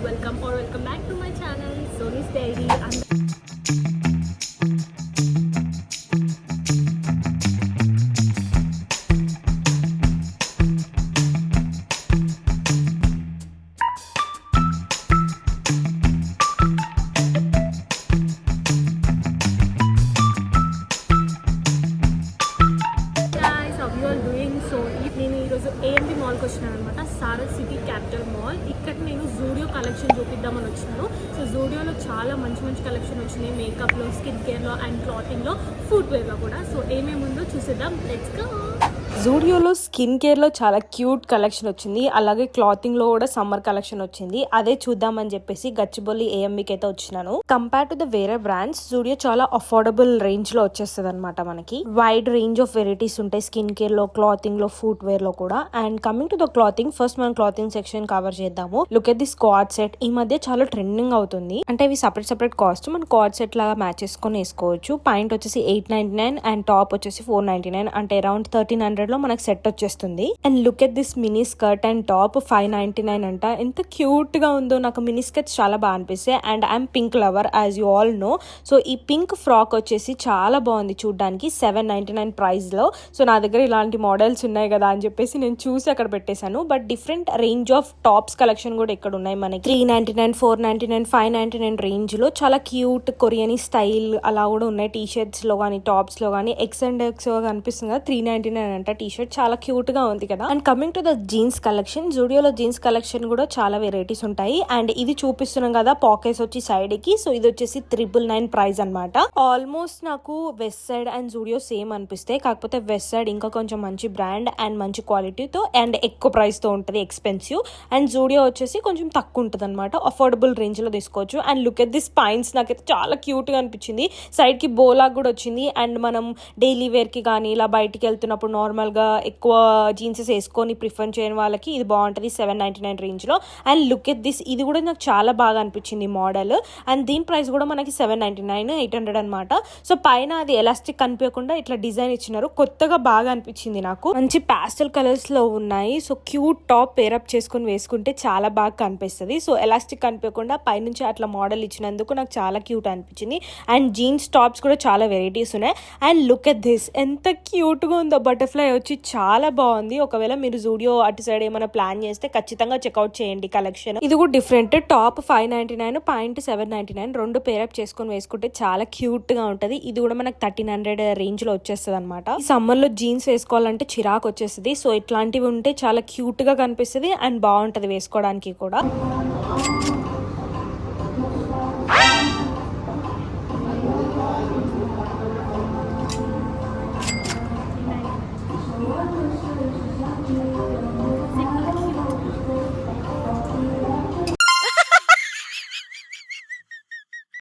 welcome back to my channel Sony's Diary. నేను ఈరోజు AMB మాల్కి వచ్చినాను అనమాట. Sarath city capital mall. ఇక్కడ నేను జూడియో కలెక్షన్ చూపిద్దామని వచ్చినాను. సో జూడియోలో చాలా మంచి కలెక్షన్ వచ్చినాయి. మేకప్లో, స్కిన్ కేర్లో అండ్ క్లాతింగ్లో, ఫుట్వేర్లో కూడా. సో ఏమేమి ఉందో చూసేద్దాం. Let's go. జూడియోలో స్కిన్ కేర్లో చాలా క్యూట్ కలెక్షన్ వచ్చింది. అలాగే క్లాతింగ్లో కూడా సమ్మర్ కలెక్షన్ వచ్చింది. అదే చూద్దామని చెప్పేసి గచ్చిబౌలి ఏఎంబికి అయితే వచ్చినాను. కంపేర్ టు ద వేరే బ్రాండ్స్, జూడియో చాలా అఫోర్డబుల్ రేంజ్లో వచ్చేస్తుంది అనమాట. మనకి వైడ్ రేంజ్ ఆఫ్ వెరైటీస్ ఉంటాయి స్కిన్ కేర్లో, క్లాతింగ్లో, ఫుట్వేర్లో కూడా. And coming to the clothing, first మనం క్లాతింగ్ సెక్షన్ కవర్ చేద్దాము. Look at the squad set. ఈ మధ్య చాలా ట్రెండింగ్ అవుతుంది. అంటే ఇవి సపరేట్ కాస్ట్. మనం క్వాడ్ సెట్ లాగా మ్యాచ్ చేసుకొని వేసుకోవచ్చు. పాయింట్ వచ్చేసి 899 అండ్ టాప్ వచ్చేసి 499. అంటే అరౌండ్ 1300 లో మనకు సెట్ వచ్చేస్తుంది. And look at this mini skirt and top 599 అంట. ఎంత క్యూట్ గా ఉందో. నాకు మినీ స్కర్ట్స్ చాలా బాగా అనిపిస్తాయి. And I'm pink lover as you all know. So ఈ పింక్ ఫ్రాక్ వచ్చేసి చాలా బాగుంది చూడడానికి. 799 ప్రైస్ లో. సో నా దగ్గర ఇలాంటి మోడల్స్ ఉన్నాయి కదా అని చెప్పేసి నేను చూసి అక్కడ పెట్టేశాను. But different range of tops collection కూడా ఇక్కడ ఉన్నాయి మనకి. 399, 499, 599 రేంజ్ లో చాలా క్యూట్ కొరియన్ స్టైల్ అలా కూడా ఉన్నాయి. టీ షర్ట్స్ లో కానీ, టాప్స్ లో కానీ. ఎక్స్ అండ్ ఎక్స్ కనిపిస్తుంది కదా, 399 అంట. టీ షర్ట్ చాలా క్యూట్ గా ఉంది కదా. And coming to the jeans collection, జూడియోలో జీన్స్ కలెక్షన్ కూడా చాలా వెరైటీస్ ఉంటాయి. అండ్ ఇది చూపిస్తున్నాం కదా, పాకెట్స్ వచ్చి సైడ్ కి. సో ఇది వచ్చేసి 999 ప్రైస్ అనమాట. ఆల్మోస్ట్ నాకు west side and Zudio same అనిపిస్తాయి. కాకపోతే వెస్ట్ సైడ్ ఇంకా కొంచెం మంచి బ్రాండ్ అండ్ మంచి క్వాలిటీతో అండ్ ఎక్కువ ప్రైస్ తో ఉంటుంది, ఎక్స్పెన్సివ్. అండ్ జూడియో వచ్చేసి కొంచెం తక్కువ ఉంటుంది అనమాట. అఫోర్డబుల్ రేంజ్ లో తీసుకోవచ్చు. And look at this pines. నాకైతే చాలా క్యూట్ గా అనిపించింది. సైడ్ కి బోలా కూడా వచ్చింది. అండ్ మనం డైలీ వేర్ కి కానీ ఇలా బయటికి వెళ్తున్నప్పుడు నార్మల్ గా ఎక్కువ జీన్సెస్ వేసుకొని ప్రిఫర్ చేయని వాళ్ళకి ఇది బాగుంటుంది 799 రేంజ్ లో. And look at this. ఇది కూడా నాకు చాలా బాగా అనిపించింది మోడల్. అండ్ దీని ప్రైస్ కూడా మనకి 799, 800 అనమాట. సో పైన అది ఎలాస్టిక్ కనిపించకుండా ఇట్లా డిజైన్ ఇచ్చినారు. కొత్తగా బాగా అనిపించింది నాకు. మంచి పాస్టల్ కలర్స్ లో ఉన్నాయి. సో క్యూట్ టాప్ పేరప్ చేసుకుని వేసుకుంటే చాలా బాగా కనిపిస్తుంది. సో ఎలాస్టిక్ కనిపించకుండా పైనుంచి అట్లా మోడల్ ఇచ్చినందుకు నాకు చాలా క్యూట్ అనిపించింది. అండ్ జీన్స్ టాప్స్ కూడా చాలా వెరైటీస్ ఉన్నాయి. And look at this. ఎంత క్యూట్ గా ఉందో. బటర్ఫ్లై వచ్చి చాలా బాగుంది. ఒకవేళ మీరు జూడియో అటు సైడ్ ఏమైనా ప్లాన్ చేస్తే ఖచ్చితంగా చెక్అవుట్ చేయండి కలెక్షన్. ఇది కూడా డిఫరెంట్. Top 599, point 799. రెండు పేరప్ చేసుకొని వేసుకుంటే చాలా క్యూట్ గా ఉంటది. ఇది కూడా మనకు 1300 రేంజ్ లో వచ్చేస్తుంది అనమాట. ఈ సమ్మర్ లో జీన్స్ వేసుకోవాలంటే చిరాకు వచ్చేస్తుంది. సో ఇట్లాంటివి ఉంటే చాలా క్యూట్ గా కనిపిస్తుంది అండ్ బాగుంటది వేసుకోవడానికి కూడా.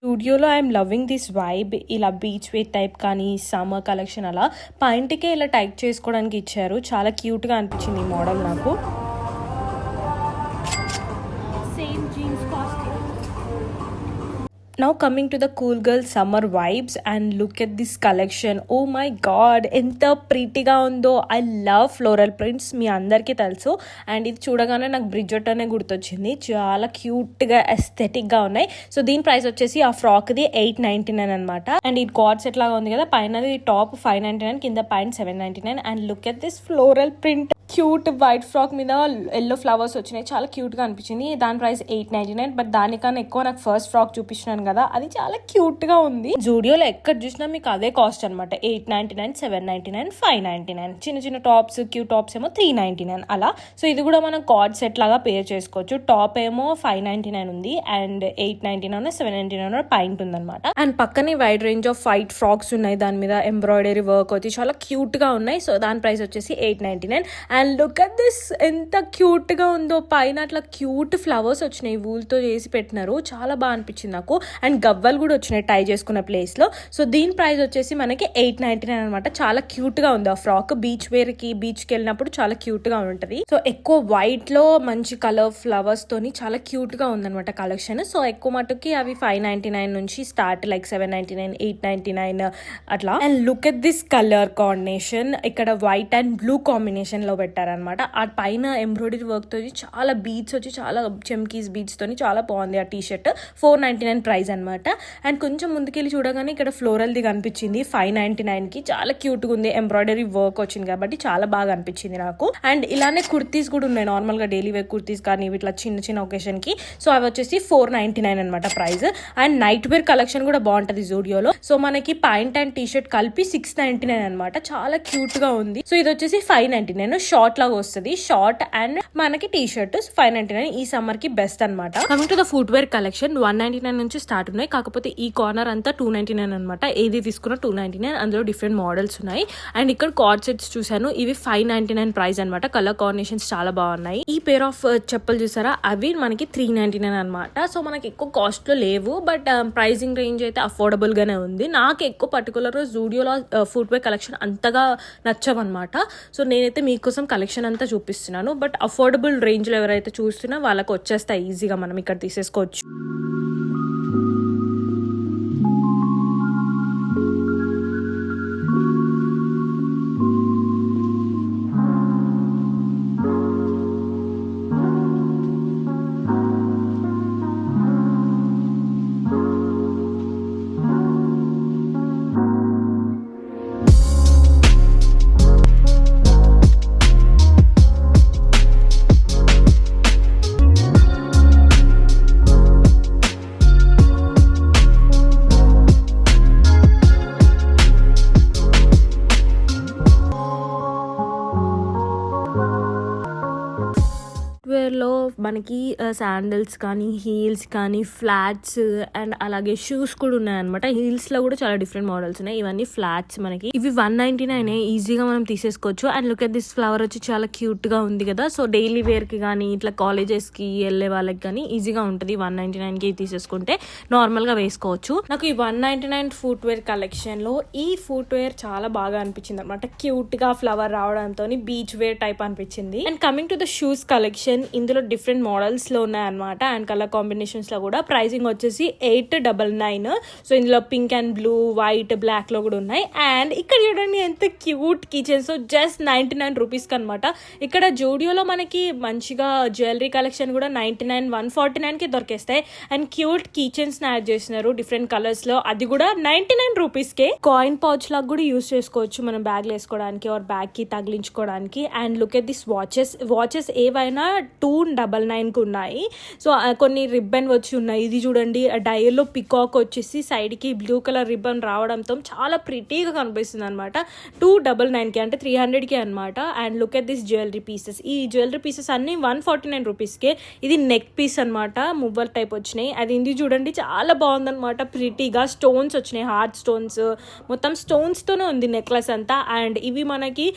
స్టూడియోలో ఐఎమ్ లవింగ్ దిస్ వైబ్. ఇలా బీచ్ వేర్ టైప్ కానీ సమ్మర్ కలెక్షన్ అలా పాయింట్కే ఇలా టైప్ చేసుకోవడానికి ఇచ్చారు. చాలా క్యూట్గా అనిపించింది ఈ మోడల్ నాకు. Same jeans cost. Now coming to the cool girl summer vibes and look at this collection. Oh my god, ఎంత ప్రీటీగా ఉందో. ఐ లవ్ ఫ్లోరల్ ప్రింట్స్, మీ అందరికీ తెలుసు. అండ్ ఇది చూడగానే నాకు బ్రిడ్జెటనే గుర్తొచ్చింది. చాలా క్యూట్గా ఎస్థెటిక్గా ఉన్నాయి. సో దీని ప్రైస్ వచ్చేసి ఆ ఫ్రాక్ది 899 అనమాట. అండ్ ఇది కార్డ్ సెట్ లాగా ఉంది కదా, పైన టాప్ 599, కింద point 799. And look at this floral print. Cute white frock మీద ఎల్లో ఫ్లవర్స్ వచ్చినాయి. చాలా క్యూట్గా అనిపించింది. దాని ప్రైస్ 899. బట్ దానికన్నా ఎక్కువ నాకు ఫస్ట్ ఫ్రాక్ చూపించినాను కదా, అది చాలా క్యూట్గా ఉంది. జూడియోలో ఎక్కడ చూసినా మీకు అదే కాస్ట్ అనమాట. 899, 799, 599. చిన్న టాప్స్, క్యూట్ టాప్స్ ఏమో 399 అలా. సో ఇది కూడా మనం కార్డ్ సెట్ లాగా పేర్ చేసుకోవచ్చు. టాప్ ఏమో 599 ఉంది అండ్ 899, 799 పాయింట్ ఉందన్నమాట. అండ్ పక్కనే wide range off white frocks ఉన్నాయి. దాని మీద ఎంబ్రాయిడరీ వర్క్ వచ్చి చాలా క్యూట్గా ఉన్నాయి. సో దాని ప్రైస్ వచ్చేసి 899. And look at this. ఎంత క్యూట్ గా ఉందో. పైన అట్లా క్యూట్ ఫ్లవర్స్ వచ్చినాయి, వూల్తో చేసి పెట్టినారు. చాలా బాగా అనిపించింది నాకు. అండ్ గవ్వలు కూడా వచ్చినాయి టై చేసుకున్న ప్లేస్లో. సో దీని ప్రైస్ వచ్చేసి మనకి 899 అనమాట. చాలా క్యూట్గా ఉంది ఆ ఫ్రాక్. బీచ్కి వెళ్ళినప్పుడు చాలా క్యూట్గా ఉంటుంది. సో ఎక్కువ వైట్లో మంచి కలర్ ఫ్లవర్స్ తోని చాలా క్యూట్గా ఉందన్నమాట కలెక్షన్. సో ఎక్కువ మటుకి అవి 599 నుంచి స్టార్ట్, లైక్ 799, 899 అట్లా. And look at this colour combination. ఇక్కడ వైట్ అండ్ బ్లూ కాంబినేషన్ లో పెట్టారనమాట. ఆ పైన ఎంబ్రాయిడరీ వర్క్ తో చాలా బీడ్స్ వచ్చి, చాలా చెమ్కీస్ బీడ్స్ తోని చాలా బాగుంది ఆ టీ షర్ట్. 499 ప్రైస్ అనమాట. అండ్ కొంచెం ముందుకెళ్ళి చూడగానే ఇక్కడ ఫ్లోరల్ ది కనిపించింది 599 కి. చాలా క్యూట్ గా ఉంది, ఎంబ్రాయిడరీ వర్క్ వచ్చింది కాబట్టి చాలా బాగా అనిపించింది నాకు. అండ్ ఇలానే కుర్తీస్ కూడా ఉన్నాయి, నార్మల్ గా డైలీ వేర్ కుర్తీస్ కానీ ఇట్లా చిన్న చిన్న ఒకేషన్ కి. సో అవి వచ్చేసి 499 అనమాట price. And nightwear collection కూడా బాగుంటది జూడియోలో. సో మనకి పాయింట్ అండ్ టీ షర్ట్ కలిపి 699 అనమాట. చాలా క్యూట్ గా ఉంది. సో ఇది వచ్చేసి 599 షార్ట్ లాగా వస్తుంది. షార్ట్ అండ్ మనకి టీ షర్ట్ 599 ఈ సమ్మర్ కి బెస్ట్ అనమాట. Coming to the footwear collection 199 నుంచి స్టార్ట్ ఉన్నాయి. కాకపోతే ఈ కార్నర్ అంతా 299 అనమాట. ఏది తీసుకున్నా 299. అందులో డిఫరెంట్ మోడల్స్ ఉన్నాయి. అండ్ ఇక్కడ కార్డ్ సెట్స్ చూసాను, ఇవి 599 ప్రైస్ అనమాట. కలర్ కాంబినేషన్స్ చాలా బాగున్నాయి. ఈ పేర్ ఆఫ్ చెప్పులు చూసారా, అవి మనకి 399 అనమాట. సో మనకి ఎక్కువ కాస్ట్ లో లేవు, బట్ ప్రైసింగ్ రేంజ్ అయితే అఫోర్డబుల్ గానే ఉంది. నాకు ఎక్కువ పర్టికులర్ జూడియోలో ఫుట్ వేర్ కలెక్షన్ అంతగా నచ్చవన్నమాట. సో నేనైతే మీకోసం కలెక్షన్ అంతా చూపిస్తున్నాను. బట్ అఫోర్డబుల్ రేంజ్ లో ఎవరైతే చూస్తున్నా వాళ్ళకి వచ్చేస్తాయి ఈజీగా, మనం ఇక్కడ తీసేసుకోవచ్చు. లో మనకి శాండల్స్ కానీ, హీల్స్ కానీ, ఫ్లాట్స్ అండ్ అలాగే షూస్ కూడా ఉన్నాయన్నమాట. హీల్స్ లో కూడా చాలా డిఫరెంట్ మోడల్స్ ఉన్నాయి. ఇవన్నీ ఫ్లాట్స్ మనకి. ఇవి 199 ఈజీగా మనం తీసేసుకోవచ్చు. And look at this flower వచ్చి చాలా క్యూట్ గా ఉంది కదా. సో డైలీ వేర్ కి కానీ, ఇట్లా కాలేజెస్ కి వెళ్ళే వాళ్ళకి కానీ ఈజీగా ఉంటుంది. 199 కి తీసేసుకుంటే నార్మల్ గా వేసుకోవచ్చు. నాకు ఈ 199 ఫుట్ వేర్ కలెక్షన్ లో ఈ ఫుట్ వేర్ చాలా బాగా అనిపించింది అనమాట. క్యూట్ గా ఫ్లవర్ రావడంతో బీచ్ వేర్ టైప్ అనిపించింది. And coming to the shoes collection, ఇందులో డిఫరెంట్ మోడల్స్ లో ఉన్నాయన్నమాట. అండ్ కలర్ కాంబినేషన్స్ లో కూడా. ప్రైసింగ్ వచ్చేసి 899. సో ఇందులో pink and blue, white, black లో కూడా ఉన్నాయి. అండ్ ఇక్కడ చూడండి ఎంత cute kitchens. So just 99 rupees కి అనమాట. ఇక్కడ జూడియోలో మనకి మంచిగా జ్యువెలరీ కలెక్షన్ కూడా 99, 149 కి దొరికేస్తాయి. అండ్ క్యూట్ కిచెన్స్ యాడ్ చేసినారు డిఫరెంట్ కలర్స్ లో, అది కూడా 99 రూపీస్ కే. కాయిన్ పౌచ్ లాగా కూడా యూస్ చేసుకోవచ్చు మనం బ్యాగ్ లో వేసుకోవడానికి ఆర్ బ్యాగ్ కి తగిలించుకోవడానికి. And look at this watches ఏవైనా 299 కు ఉన్నాయి. సో కొన్ని రిబ్బన్ వచ్చి ఉన్నాయి. ఇది చూడండి, డయల్ లో పికాక్ వచ్చేసి సైడ్ కి బ్లూ కలర్ రిబ్బన్ రావడంతో చాలా ప్రిటీగా కనిపిస్తుంది అనమాట. 299 కి, అంటే 300 కి అనమాట. And look at this jewellery pieces. ఈ జ్యువెలరీ పీసెస్ అన్ని 149 రూపీస్ కే. ఇది నెక్ పీస్ అనమాట, మువ్వల్ టైప్ వచ్చినాయి. అది ఇది చూడండి చాలా బాగుందనమాట, ప్రిటీగా. స్టోన్స్ వచ్చినాయి, హార్ట్ స్టోన్స్, మొత్తం స్టోన్స్ తోనే ఉంది నెక్లెస్ అంతా. అండ్ ఇవి మనకి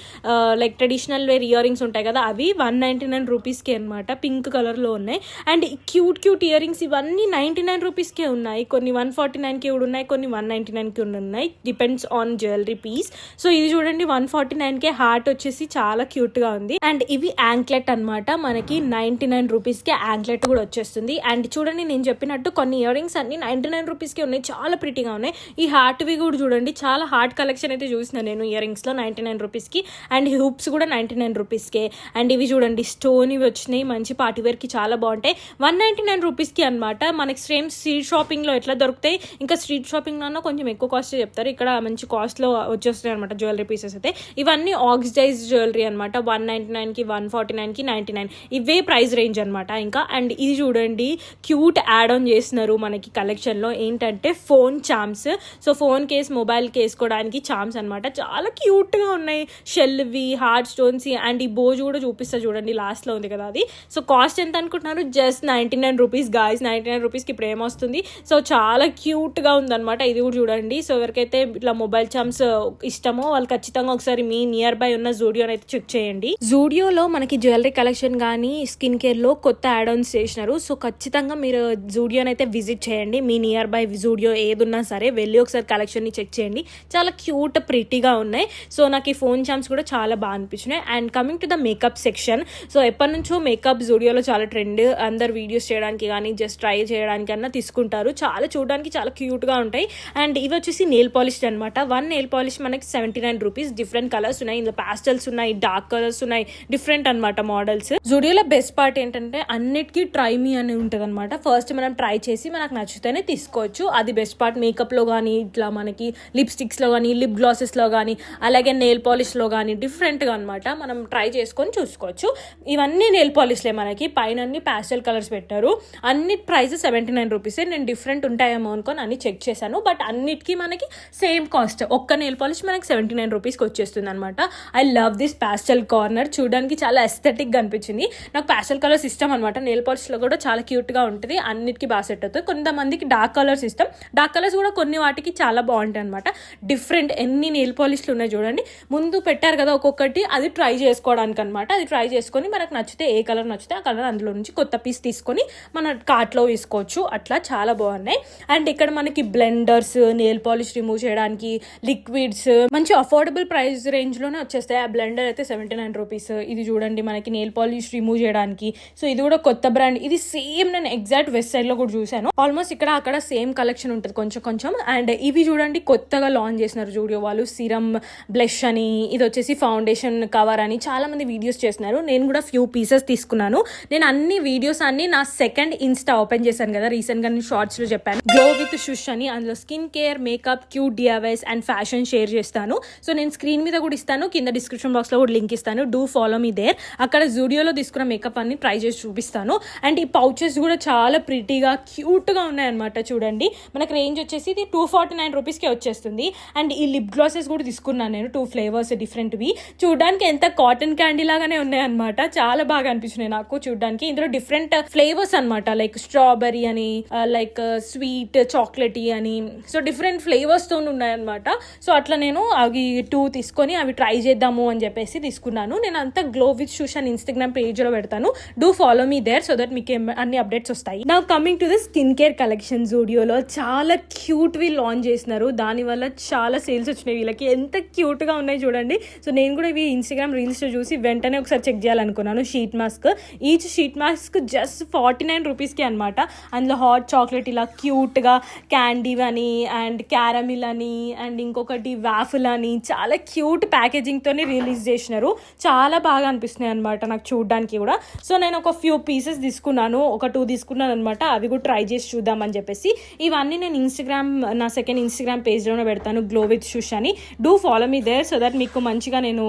like traditional wear earrings ఉంటాయి కదా, అవి 199 రూపీస్ కి అనమాట. పింక్ కలర్ లో ఉన్నాయి. అండ్ క్యూట్ ఇయర్ రింగ్స్ ఇవన్నీ 99 రూపీస్ కే ఉన్నాయి. కొన్ని 149 కి కూడా ఉన్నాయి, కొన్ని 199 కి ఉన్నాయి. Depends on jewellery piece. So ఇది చూడండి 149 కే. హార్ట్ వచ్చేసి చాలా క్యూట్ గా ఉంది. అండ్ ఇవి యాంక్లెట్ అనమాట. మనకి 99 రూపీస్ కే యాంక్లెట్ కూడా వచ్చేస్తుంది. అండ్ చూడండి నేను చెప్పినట్టు కొన్ని ఇయర్ రింగ్స్ అన్ని 99 రూపీస్ కే ఉన్నాయి, చాలా ప్రిటీగా ఉన్నాయి. ఈ హార్ట్ వి కూడా చూడండి, చాలా హార్ట్ కలెక్షన్ అయితే చూసిన నేను ఇయర్ రింగ్స్ లో 99 రూపీస్ కి. అండ్ హూప్స్ కూడా 99 రూపీస్ కే. అండ్ ఇవి చూడండి స్టోన్ ఇవి వచ్చినాయి, మంచి పార్టీ వేర్ కి చాలా బాగుంటాయి. 199 రూపీస్ కి అనమాట. మనకి సేమ్ స్ట్రీట్ షాపింగ్ లో ఎట్లా దొరుకుతాయి, ఇంకా స్ట్రీట్ షాపింగ్ లో కొంచెం ఎక్కువ కాస్ట్ చెప్తారు, ఇక్కడ మంచి కాస్ట్ లో వచ్చేస్తాయి అనమాట జ్యువెలరీ పీసెస్ అయితే. ఇవన్నీ ఆక్సిడైజ్ జ్యువెలరీ అనమాట. 199 కి, 149 కి, 99 ఇవే ప్రైస్ రేంజ్ అనమాట. ఇంకా అండ్ ఇది చూడండి క్యూట్ యాడ్ ఆన్ చేస్తున్నారు మనకి కలెక్షన్ లో. ఏంటంటే phone charms. So phone case, mobile కి వేసుకోవడానికి చామ్స్ అనమాట. చాలా క్యూట్ గా ఉన్నాయి. షెల్వి, హార్ట్ స్టోన్స్. అండ్ ఈ బోజ్ కూడా చూపిస్తా చూడండి, లాస్ట్ లో ఉంది కదా అది. సో కాస్ట్ కాస్ట్ ఎంత అనుకుంటున్నారు? Just 99 rupees guys. 99 రూపీస్కి ఇప్పుడు ఏమొస్తుంది. సో చాలా క్యూట్గా ఉందన్నమాట. ఇది కూడా చూడండి. సో ఎవరికైతే ఇట్లా మొబైల్ చామ్స్ ఇష్టమో వాళ్ళు ఖచ్చితంగా ఒకసారి మీ నియర్ బై ఉన్న జూడియోని అయితే చెక్ చేయండి. జూడియోలో మనకి జ్యువెలరీ కలెక్షన్ కానీ స్కిన్ కేర్లో కొత్త యాడ్ ఆన్స్ చేసినారు. సో ఖచ్చితంగా మీరు జూడియోని అయితే విజిట్ చేయండి. మీ నియర్ బై జూడియో ఏదున్నా సరే వెళ్ళి ఒకసారి కలెక్షన్ని చెక్ చేయండి. చాలా క్యూట్ ప్రిటీగా ఉన్నాయి. సో నాకు ఈ ఫోన్ చామ్స్ కూడా చాలా బాగా అనిపించినాయి. And coming to the makeup section, so ఎప్పటి నుంచో మేకప్ జూడియోలో చాలా ట్రెండ్. అందరు వీడియోస్ చేయడానికి కానీ జస్ట్ ట్రై చేయడానికి అన్నా తీసుకుంటారు. చాలా చూడడానికి చాలా క్యూట్గా ఉంటాయి. అండ్ ఇవి వచ్చేసి నెయిల్ పాలిష్ అనమాట. వన్ నెయిల్ పాలిష్ మనకి 79 రూపీస్. డిఫరెంట్ కలర్స్ ఉన్నాయి, ఇందులో పాస్టల్స్ ఉన్నాయి, డార్క్ కలర్స్ ఉన్నాయి, డిఫరెంట్ అనమాట మోడల్స్. జూడియోలో బెస్ట్ పార్ట్ ఏంటంటే అన్నిటికీ ట్రై మీ అని ఉంటుంది అనమాట. ఫస్ట్ మనం ట్రై చేసి మనకు నచ్చితేనే తీసుకోవచ్చు. అది బెస్ట్ పార్ట్. మేకప్లో కానీ ఇట్లా మనకి లిప్స్టిక్స్లో కానీ లిప్ గ్లాసెస్లో కానీ అలాగే నెయిల్ పాలిష్లో కానీ డిఫరెంట్గా అనమాట మనం ట్రై చేసుకొని చూసుకోవచ్చు. ఇవన్నీ నెయిల్ పాలిష్లే మనకి. పైన అన్ని పాస్టల్ కలర్స్ పెట్టారు. అన్ని ప్రైస్ 79 రూపీసే. నేను డిఫరెంట్ ఉంటాయేమో అనుకొని అన్ని చెక్ చేశాను. బట్ అన్నిటికీ మనకి సేమ్ కాస్ట్. ఒక్క నెయిల్ పాలిష్ మనకి 79 రూపీస్కి వచ్చేస్తుంది అనమాట. I love this pastel corner. చూడడానికి చాలా ఎస్థెటిక్గా అనిపించింది. నాకు పాస్టల్ కలర్స్ ఇష్టం అనమాట. నెయిల్ పాలిష్లో కూడా చాలా క్యూట్గా ఉంటుంది. అన్నిటికీ బాగా సెట్ అవుతుంది. కొంతమందికి డార్క్ కలర్స్ ఇష్టం. డార్క్ కలర్స్ కూడా కొన్ని వాటికి చాలా బాగుంటాయి అనమాట. డిఫరెంట్ ఎన్ని నెయిల్ పాలిష్లు ఉన్నాయి చూడండి. ముందు పెట్టారు కదా ఒక్కొక్కటి, అది ట్రై చేసుకోవడానికి అనమాట. అది ట్రై చేసుకొని మనకు నచ్చితే ఏ కలర్ నచ్చితే ఆ కలర్ అందులో నుంచి కొత్త పీస్ తీసుకొని మన కార్ట్లో వేసుకోవచ్చు. అట్లా చాలా బాగున్నాయి. అండ్ ఇక్కడ మనకి బ్లెండర్స్, నెయిల్ పాలిష్ రిమూవ్ చేయడానికి, లిక్విడ్స్ మంచి అఫోర్డబుల్ ప్రైస్ రేంజ్లోనే వచ్చేస్తాయి. ఆ బ్లెండర్ అయితే 79 రూపీస్. ఇది చూడండి మనకి నెయిల్ పాలిష్ రిమూవ్ చేయడానికి. సో ఇది కూడా కొత్త బ్రాండ్. ఇది సేమ్ నేను ఎగ్జాక్ట్ వెస్ట్ సైడ్ లో కూడా చూసాను. ఆల్మోస్ట్ ఇక్కడ అక్కడ సేమ్ కలెక్షన్ ఉంటుంది కొంచెం కొంచెం. అండ్ ఇవి చూడండి కొత్తగా లాంచ్ చేసినారు జూడియో వాళ్ళు. సిరమ్ బ్లష్ అని, ఇది వచ్చేసి ఫౌండేషన్ కవర్ అని చాలా మంది వీడియోస్ చేస్తున్నారు. నేను కూడా ఫ్యూ పీసెస్ తీసుకున్నాను. నేను అన్ని వీడియోస్ అన్ని నా సెకండ్ ఇన్స్టా ఓపెన్ చేశాను కదా రీసెంట్ గా, నేను షార్ట్స్ లో చెప్పాను గ్లో విత్ షుష్ అని. అందులో skin care, makeup, cute DIYs and fashion share చేస్తాను. సో నేను స్క్రీన్ మీద కూడా ఇస్తాను, కింద డిస్క్రిప్షన్ బాక్స్ లో కూడా లింక్ ఇస్తాను. Do follow me there. అక్కడ జూడియోలో తీసుకున్న మేకప్ అన్ని ట్రై చేసి చూపిస్తాను. అండ్ ఈ పౌచెస్ కూడా చాలా ప్రిటీగా క్యూట్ గా ఉన్నాయన్నమాట. చూడండి మనకు రేంజ్ వచ్చేసి ఇది 249 రూపీస్కే వచ్చేస్తుంది. అండ్ ఈ లిప్ గ్లాసెస్ కూడా తీసుకున్నాను నేను. 2 ఫ్లేవర్స్ డిఫరెంట్వి. చూడడానికి ఎంత కాటన్ క్యాండీ లాగానే ఉన్నాయన్నమాట. చాలా బాగా అనిపించినాయి నాకు చూడడానికి. ఇందులో డిఫరెంట్ ఫ్లేవర్స్ అనమాట. లైక్ స్ట్రాబెరీ అని, లైక్ స్వీట్ చాక్లెట్ అని. సో డిఫరెంట్ ఫ్లేవర్స్ తో ఉన్నాయన్నమాట. సో అట్లా నేను అవి 2 తీసుకొని అవి ట్రై చేద్దాము అని చెప్పేసి తీసుకున్నాను. నేను అంతా గ్లో విత్ షూస్ అని ఇన్స్టాగ్రామ్ పేజ్ లో పెడతాను. Do follow me there so that మీకు అన్ని అప్డేట్స్ వస్తాయి. Now coming to the skin care collection. జూడియోలో చాలా క్యూట్ వి లాంచ్ చేసినారు. దానివల్ల చాలా సేల్స్ వచ్చినాయి వీళ్ళకి. ఎంత క్యూట్ గా ఉన్నాయి చూడండి. సో నేను కూడా ఇవి ఇన్స్టాగ్రామ్ రీల్స్ లో చూసి వెంటనే ఒకసారి చెక్ చేయాలనుకున్నాను. Sheet mask, each sheet mask just 49 రూపీస్కి అనమాట. అందులో హాట్ చాక్లెట్ ఇలా క్యూట్ గా, క్యాండీ అని అండ్ క్యారమిల్ అని అండ్ ఇంకొకటి వాఫుల్ అని చాలా క్యూట్ ప్యాకేజింగ్ తోనే రిలీజ్ చేసినారు. చాలా బాగా అనిపిస్తున్నాయి అనమాట నాకు చూడడానికి కూడా. సో నేను ఒక ఫ్యూ పీసెస్ తీసుకున్నాను, ఒక 2 తీసుకున్నాను అనమాట. అవి కూడా ట్రై చేసి చూద్దామని చెప్పేసి. ఇవన్నీ నేను ఇన్స్టాగ్రామ్ నా సెకండ్ ఇన్స్టాగ్రామ్ పేజ్లోనే పెడతాను, గ్లో విత్ షుష్ అని. Do follow me there so that మీకు మంచిగా నేను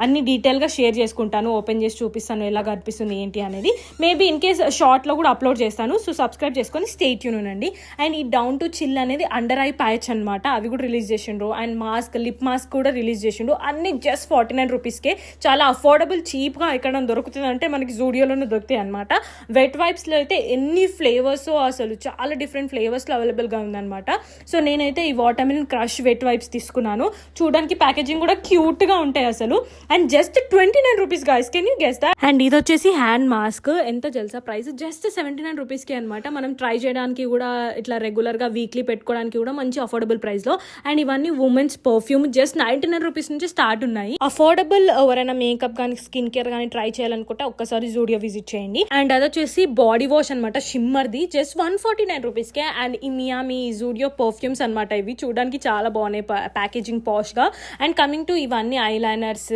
అన్ని డీటెయిల్గా షేర్ చేసుకుంటాను. ఓపెన్ చేసి చూపిస్తాను ఎలాగ అనిపిస్తుంది ఏంటి అనేది. మేబీ ఇన్ కేస్ షార్ట్లో కూడా అప్లోడ్ చేస్తాను. సో సబ్స్క్రైబ్ చేసుకొని స్టే ట్యూన్ ఉండండి. అండ్ ఈ డౌన్ టు చిల్ అనేది అండర్ ఐ ప్యాచ్ అనమాట. అవి కూడా రిలీజ్ చేసిండ్రు. అండ్ మాస్క్, లిప్ మాస్క్ కూడా రిలీజ్ చేసిండ్రు. అన్ని జస్ట్ 49 రూపీస్కే. చాలా అఫోర్డబుల్, చీప్గా ఎక్కడ దొరుకుతుంది అంటే మనకి జూడియోలోనే దొరుకుతాయి అనమాట. వెట్ వైప్స్లో అయితే ఎన్ని ఫ్లేవర్స్, అసలు చాలా డిఫరెంట్ ఫ్లేవర్స్లో అవైలబుల్గా ఉందన్నమాట. సో నేనైతే ఈ watermelon crush wet wipes తీసుకున్నాను. చూడడానికి ప్యాకేజింగ్ కూడా క్యూట్గా ఉంటాయి అసలు. And just 29 rupees guys, can you guess that? And ఇది వచ్చేసి హ్యాండ్ మాస్క్. ఎంత తెలుసా ప్రైస్? జస్ట్ 79 రూపీస్కి అనమాట. మనం ట్రై చేయడానికి కూడా, ఇట్లా రెగ్యులర్గా వీక్లీ పెట్టుకోవడానికి కూడా మంచి అఫోర్డబుల్ ప్రైస్లో. అండ్ ఇవన్నీ ఉమెన్స్ పర్ఫ్యూమ్ జస్ట్ 99 రూపీస్ నుంచి స్టార్ట్ ఉన్నాయి. అఫోర్డబుల్. ఎవరైనా మేకప్ కానీ స్కిన్ కేర్ కానీ ట్రై చేయాలనుకుంటే ఒక్కసారి జూడియో విజిట్ చేయండి. అండ్ అది వచ్చేసి బాడీ వాష్ అనమాట, షిమ్మర్ది. జస్ట్ 149 రూపీస్కే. అండ్ ఈ మియామి జూడియో పర్ఫ్యూమ్స్ అనమాట. ఇవి చూడడానికి చాలా బాగున్నాయి, ప్యాకేజింగ్ పాష్గా. అండ్ కమింగ్ టు ఇవన్నీ eyeliners,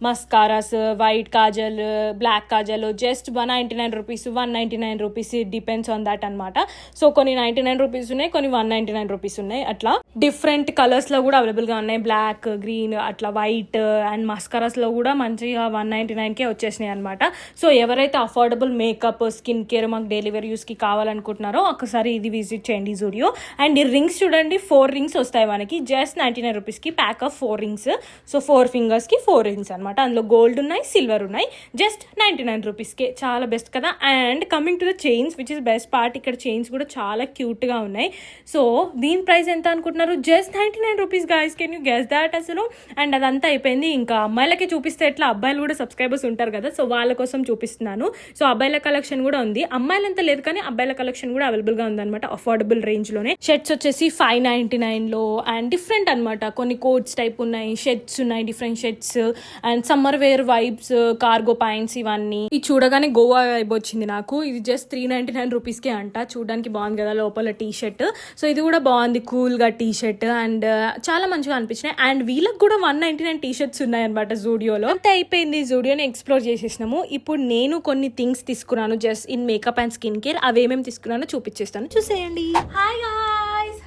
mascaras, white kajal, black kajal just 199 rupees, 199 rupees, depends on that అనమాట. సో కొన్ని 99 రూపీస్ ఉన్నాయి, కొన్ని 199 రూపీస్ ఉన్నాయి. అట్లా డిఫరెంట్ కలర్స్లో కూడా అవైలబుల్గా ఉన్నాయి. బ్లాక్, గ్రీన్, అట్లా వైట్ అండ్ మస్కరాస్లో కూడా మంచిగా 199కే వచ్చేసినాయి అనమాట. సో ఎవరైతే అఫోర్డబుల్ మేకప్, స్కిన్ కేర్ మాకు డైలీ వేర్ యూస్కి కావాలనుకుంటున్నారో ఒకసారి ఇది విజిట్ చేయండి జూడియో. అండ్ ఈ రింగ్స్ చూడండి, 4 రింగ్స్ వస్తాయి మనకి జస్ట్ 99 రూపీస్కి. Pack of 4 rings. So 4 ఫింగర్స్కి 4 rings అనమాట. అందులో గోల్డ్ ఉన్నాయి, సిల్వర్ ఉన్నాయి, జస్ట్ 99 రూపీస్కే. చాలా బెస్ట్ కదా. And coming to the chains which is best part, ఇక్కడ చైన్స్ కూడా చాలా క్యూట్గా ఉన్నాయి. సో దీని ప్రైస్ ఎంత అనుకుంటున్నారు? Just 99 rupees guys. Can you guess that అసలు? అండ్ అదంతా అయిపోయింది. ఇంకా అమ్మాయిలకి చూపిస్తే ఎట్లా, అబ్బాయిలు కూడా సబ్స్క్రైబర్స్ ఉంటారు కదా, సో వాళ్ళ కోసం చూపిస్తున్నాను. సో అబ్బాయిల కలెక్షన్ కూడా ఉంది, అమ్మాయిలంతా లేదు కానీ అబ్బాయిల కలెక్షన్ కూడా అవైలబుల్గా ఉందన్నమాట అఫోర్డబుల్ రేంజ్లోనే. షర్ట్స్ వచ్చేసి 599లో అండ్ డిఫరెంట్ అనమాట. కొన్ని కోట్స్ టైప్ ఉన్నాయి, షర్ట్స్ ఉన్నాయి, different shirts and summer wear vibes, cargo pants ఇవన్నీ. ఇది చూడగానే గోవా వైబ్ వచ్చింది నాకు. ఇది జస్ట్ 399 రూపీస్కే అంట. చూడడానికి బాగుంది కదా, లోపల టీ షర్ట్. సో ఇది కూడా బాగుంది, కూల్గా టీ షర్ట్ అండ్ చాలా మంచిగా అనిపించినాయి. అండ్ వీళ్ళకి కూడా 199 టీ షర్ట్స్ ఉన్నాయన్నమాట జూడియోలో. అంత అయిపోయింది, జూడియోని ఎక్స్ప్లోర్ చేసేసినాము. ఇప్పుడు నేను కొన్ని థింగ్స్ తీసుకున్నాను just in makeup and skincare. అవి ఏమేమి తీసుకున్నానో చూపించేస్తాను, చూసేయండి. Hi guys,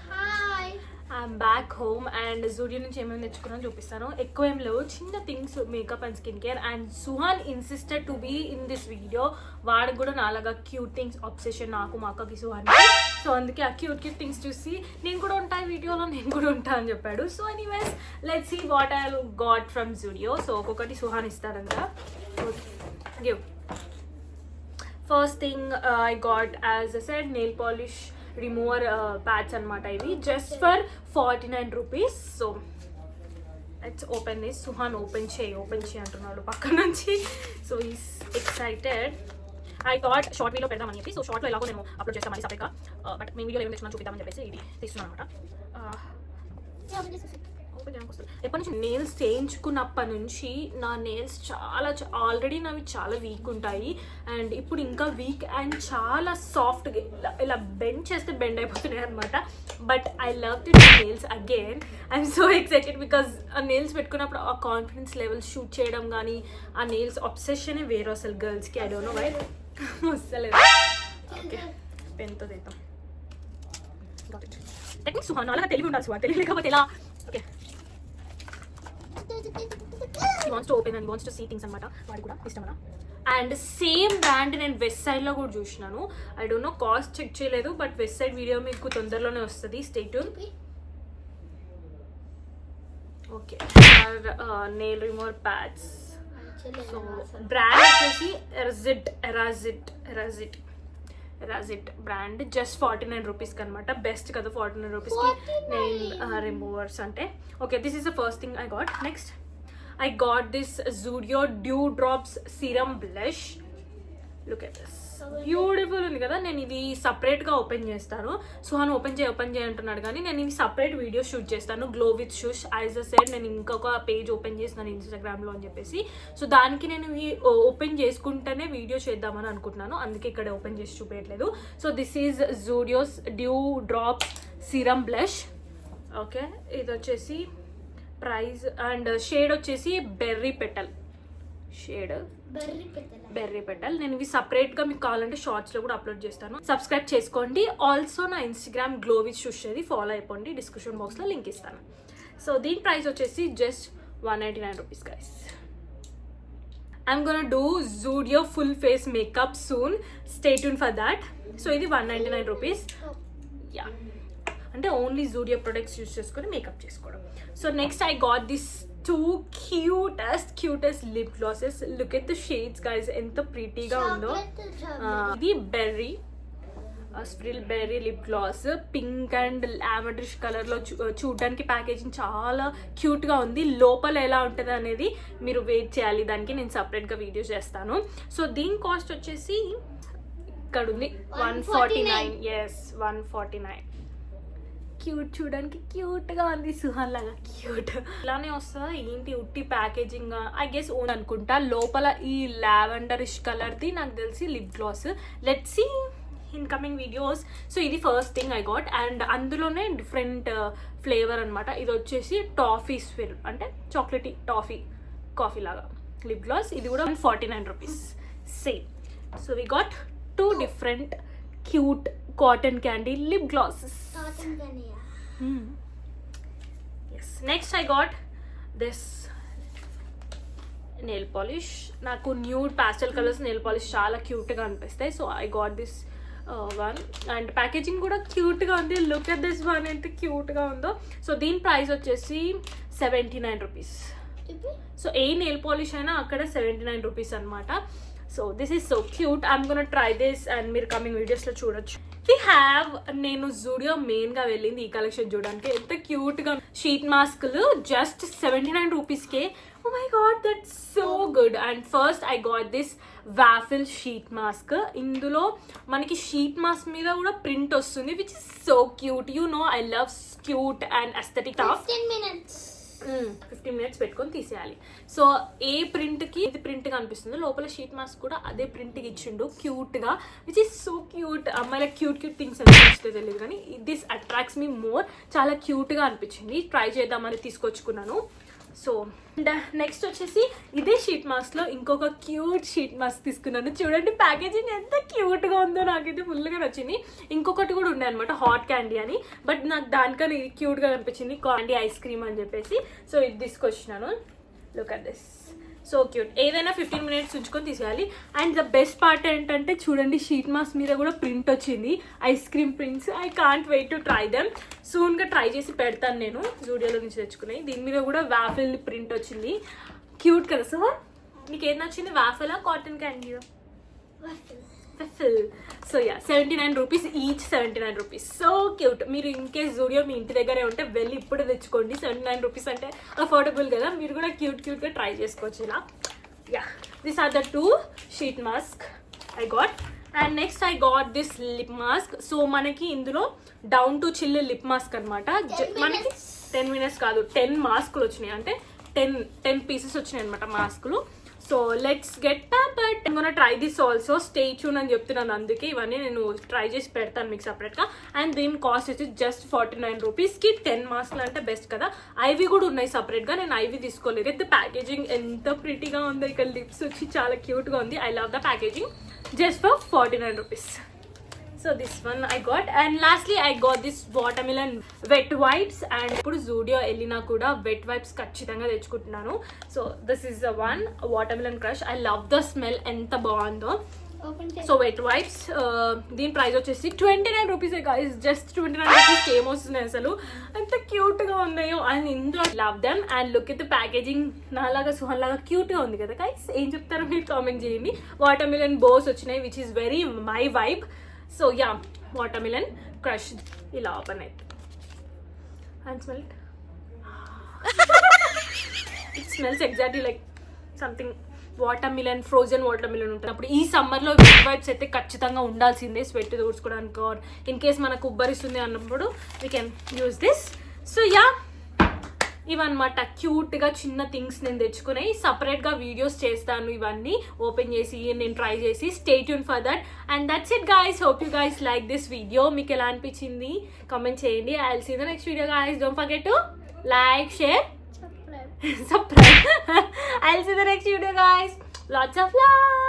I'm back home and Zudio నుంచి ఏమేమి తెచ్చుకున్నాను చూపిస్తాను. ఎక్కువ ఏం లేవు, చిన్న things makeup and skincare. And Suhan insisted to be in this video. వాడికి కూడా నాలాగా క్యూట్ థింగ్స్ ఆబ్సెషన్, నాకు మా అక్కకి సుహాన్కి. సో అందుకే ఆ క్యూట్ థింగ్స్ చూసి నేను కూడా ఉంటా వీడియోలో, నేను కూడా ఉంటా అని చెప్పాడు. So anyways let's see what I got from Zudio. So ఒక్కొక్కటి సుహాన్ ఇస్తాడంట. Give. First thing I got, as I said, nail polish remover pads అనమాట. ఇవి just for 49 rupees. So let's open this. Suhan open చేయి అంటున్నాడు పక్క నుంచి. So is excited. I got short video పెడదామని చెప్పి. సో షార్ట్లో ఎలాగో నేను అప్లోడ్ చేస్తాను మళ్ళీ సపరేట్గా. బట్ మీ వీడియోలో ఏం తెచ్చుకున్నా చూపిద్దామని చెప్పేసి ఇది తీస్తున్నాను అనమాట. ఎప్పటి నుంచి నెయిల్స్ చేయించుకున్నప్పటి నుంచి నా నెయిల్స్ చాలా ఆల్రెడీ నావి చాలా వీక్ ఉంటాయి. అండ్ ఇప్పుడు ఇంకా వీక్ అండ్ చాలా సాఫ్ట్గా ఇలా బెండ్ చేస్తే బెండ్ అయిపోతున్నాయి అనమాట. But I love to do nails again. I'm so excited because ఆ నెయిల్స్ పెట్టుకున్నప్పుడు ఆ కాన్ఫిడెన్స్ లెవెల్ షూట్ చేయడం కానీ, ఆ నెయిల్స్ అబ్సెషనే వేరు అసలు గర్ల్స్కి. I don't know why. వస్తలేదు. ఓకే, పెన్తో తెద్దాం. టెక్నిక్ సుహాన్ అలాగా తెలివి ఉండాలి. సుహాన్ తెలివి లేకపోతే ఎలా? Okay, he wants to open and wants to see things అనమాట. వాడి కూడా ఇష్టమన్నా. అండ్ సేమ్ బ్రాండ్ నేను వెస్ట్ సైడ్లో కూడా చూసినాను. I don't know, cost check చేయలేదు, బట్ వెస్ట్ సైడ్ వీడియో మీకు తొందరలోనే వస్తుంది. Stay tune. Okay, nail remover pads. So brand వచ్చేసి ఎరాజిట్ బ్రాండ్. జస్ట్ 49 రూపీస్కి అనమాట. బెస్ట్ కదా 49 రూపీస్కి నెయిల్ రిమూవర్స్ అంటే. Okay, this is the first thing I got. Next I got this Zudio Dew Drops Serum Blush. Look at this. Beautiful ఉంది కదా. నేను ఇది సపరేట్గా ఓపెన్ చేస్తాను. సుహాన్ ఓపెన్ చేయి అంటున్నాడు కానీ నేను ఇవి సపరేట్ వీడియో షూట్ చేస్తాను. Glow with shoes as I said. నేను ఇంకొక పేజ్ ఓపెన్ చేస్తున్నాను ఇన్స్టాగ్రామ్లో అని చెప్పేసి. సో దానికి నేను ఇవి ఓపెన్ చేసుకుంటేనే వీడియో చేద్దామని అనుకుంటున్నాను, అందుకే ఇక్కడ ఓపెన్ చేసి చూపించట్లేదు. So this is Zudio's dew drops serum blush. Okay, ఇది వచ్చేసి ప్రైస్ అండ్ షేడ్ వచ్చేసి బెర్రీ పెటల్. నేను ఇవి సపరేట్గా మీకు కావాలంటే షార్ట్స్లో కూడా అప్లోడ్ చేస్తాను. సబ్స్క్రైబ్ చేసుకోండి. ఆల్సో నా ఇన్స్టాగ్రామ్ గ్లో విత్ షూష్ అది ఫాలో అయిపోండి. డిస్క్రిప్షన్ బాక్స్లో లింక్ ఇస్తాను. సో దీని ప్రైస్ వచ్చేసి just 199 rupees guys. I'm gonna do Zudio full face makeup soon. Stay tune for that. So ఇది 199 రూపీస్. యా, అంటే ఓన్లీ జూడియో ప్రొడక్ట్స్ యూస్ చేసుకొని మేకప్ చేసుకోవడం. So next I got this 2 cutest lip glosses. Look at the shades guys, ఎంత ప్రీటీగా ఉందో. ఇది berry swirl berry lip gloss. Pink and lavenderish కలర్లో చూడడానికి ప్యాకేజింగ్ చాలా క్యూట్గా ఉంది. లోపల ఎలా ఉంటుంది అనేది మీరు వెయిట్ చేయాలి, దానికి నేను సపరేట్గా వీడియో చేస్తాను. సో దీని కాస్ట్ వచ్చేసి ఇక్కడ ఉంది 149. ఎస్, 149. క్యూట్, చూడడానికి క్యూట్గా ఉంది. సుహాన్ లాగా క్యూట్. ఇలానే వస్తుందా ఏంటి ఉట్టి ప్యాకేజింగ్? ఐ గెస్ ఓన్ అనుకుంటా. లోపల ఈ లావెండరిష్ కలర్ది నాకు తెలిసి lip gloss. Let's see in coming videos. So ఇది first thing I got. And అందులోనే డిఫరెంట్ ఫ్లేవర్ అనమాట. ఇది వచ్చేసి టాఫీ స్విల్, అంటే చాక్లెటీ టాఫీ కాఫీ లాగా లిప్ గ్లాస్. ఇది కూడా 149 rupees same. So we got 2 different cute cotton candy lip glosses. Next I got this nail polish. నాకు nude pastel colours nail polish చాలా క్యూట్గా అనిపిస్తాయి. So I got this one. And packaging కూడా క్యూట్గా ఉంది. Look at this one ఎంత క్యూట్గా ఉందో. సో దీని ప్రైస్ వచ్చేసి 79 రూపీస్. సో ఏ నెయిల్ పాలిష్ అయినా అక్కడ 79 రూపీస్ అనమాట. So this is so cute. I'm gonna try this and మీరు కమింగ్ వీడియోస్లో చూడొచ్చు. వి హ్యావ్, నేను జూడియో మెయిన్గా వెళ్ళింది ఈ కలెక్షన్ చూడడానికి. ఎంత క్యూట్గా షీట్ మాస్క్లు జస్ట్ 79 రూపీస్కే. Oh my god, that's so good. And first I got this waffle sheet mask. ఇందులో మనకి షీట్ మాస్క్ మీద కూడా ప్రింట్ వస్తుంది, which is so cute. You know I love cute and aesthetic stuff. 15 minutes పెట్టుకొని తీసేయాలి. So ఏ ప్రింట్కి ఇది ప్రింట్గా అనిపిస్తుంది, లోపల షీట్ మాస్క్ కూడా అదే ప్రింట్కి ఇచ్చిండు క్యూట్గా, విచ్ ఈస్ సో క్యూట్. అమ్మాయిలకు క్యూట్ థింగ్స్ అనిపిస్తే తెలియదు కానీ దిస్ అట్రాక్ట్స్ మీ మోర్. చాలా క్యూట్గా అనిపించింది, ట్రై చేద్దామని తీసుకొచ్చుకున్నాను. సో అండ్ నెక్స్ట్ వచ్చేసి ఇదే షీట్ మాస్క్లో ఇంకొక క్యూట్ షీట్ మాస్క్ తీసుకున్నాను. చూడండి ప్యాకేజింగ్ ఎంత క్యూట్గా ఉందో, నాకైతే ఫుల్గా నచ్చింది. ఇంకొకటి కూడా ఉండే అనమాట, హాట్ క్యాండీ అని, బట్ నాకు దానికన్నా ఇది క్యూట్గా అనిపించింది, క్యాండీ ఐస్ క్రీమ్ అని చెప్పేసి. సో ఇది తీసుకొచ్చినాను. Look at this, so cute. ఏదైనా 15 minutes ఉంచుకొని తీసేయాలి. అండ్ ద బెస్ట్ పార్ట్ ఏంటంటే చూడండి షీట్ మాస్క్ మీద కూడా ప్రింట్ వచ్చింది, ice cream prints. I can't wait to try them. సూన్గా ట్రై చేసి పెడతాను నేను, జూడియోలో నుంచి తెచ్చుకున్నాయి. దీని మీద కూడా వాఫెల్ ప్రింట్ వచ్చింది, క్యూట్ కదా. సో నీకు ఏది నచ్చింది, వాఫెలా కాటన్ క్యాండీయా? So yeah 79 rupees each, 79 rupees. So cute. మీరు ఇన్ కేస్ జూడియో మీ ఇంటి దగ్గరే ఉంటే వెళ్ళి ఇప్పుడే తెచ్చుకోండి. 79 రూపీస్ అంటే అఫోర్డబుల్ కదా, మీరు కూడా క్యూట్గా ట్రై చేసుకోవచ్చు ఇలా. Yeah this are the 2 sheet mask I got. And next I got this lip mask. So మనకి ఇందులో down to chill lip mask అనమాట. మనకి 10 minutes కాదు 10 మాస్కులు వచ్చినాయి, అంటే 10 పీసెస్ వచ్చినాయి అనమాట మాస్కులు. So let's get but I'm gonna try this also. Stay tune అని చెప్తున్నాను, అందుకే ఇవన్నీ నేను ట్రై చేసి పెడతాను మీకు సపరేట్గా. అండ్ దీని కాస్ట్ వచ్చి జస్ట్ 49 రూపీస్కి 10 మాస్క్లు అంటే బెస్ట్ కదా. ఐవి కూడా ఉన్నాయి సపరేట్గా, నేను ఐవి తీసుకోలేదు. అయితే ప్యాకేజింగ్ ఎంత ప్రిటీగా ఉందో, ఇక్కడ లిప్స్ వచ్చి చాలా క్యూట్గా ఉంది. I love the packaging. Just for 49 rupees. So this one I got. And lastly I got this watermelon wet wipes. And ఇప్పుడు జూడియో వెళ్ళినా కూడా వెట్ వైప్స్ ఖచ్చితంగా తెచ్చుకుంటున్నాను. So this is the one watermelon crush. I love the smell, ఎంత బాగుందో. సో wet wipes దీని price వచ్చేసి 29 రూపీసే గాయ్స్. జస్ట్ 29 రూపీస్కి ఏమొస్తున్నాయి అసలు, ఎంత క్యూట్గా ఉన్నాయో. అండ్ ఇందులో love them. And look at the packaging, నాలాగా సుహన్ లాగా క్యూట్గా ఉంది కదా గాయ్స్. ఏం చెప్తారో మీరు కామెంట్ చేయండి. వాటర్మిలన్ బోస్ వచ్చినాయి, which is very my vibe. So yeah watermelon crush ఇలా ఓపెన్ అవుతుంది. And smell it smells exactly like something watermelon, frozen watermelon ఉంటుంది. అప్పుడు ఈ సమ్మర్లో వెట్ వైప్స్ అయితే ఖచ్చితంగా ఉండాల్సిందే, స్వెట్ తూడ్చుకోవడానికి. ఆర్ ఇన్ కేస్ మనకు ఉబ్బరిస్తుంది అన్నప్పుడు we can use this. So yeah ఇవన్నమాట క్యూట్గా చిన్న థింగ్స్ నేను తెచ్చుకున్నాయి. సపరేట్గా వీడియోస్ చేస్తాను ఇవన్నీ ఓపెన్ చేసి నేను ట్రై చేసి. Stay tune for that. And that's it guys. Hope you guys like this video. మీకు ఎలా అనిపించింది కామెంట్ చేయండి. I will see the next video guys. Don't forget to like, share, subscribe. I'll see the next video guys. Lots of love.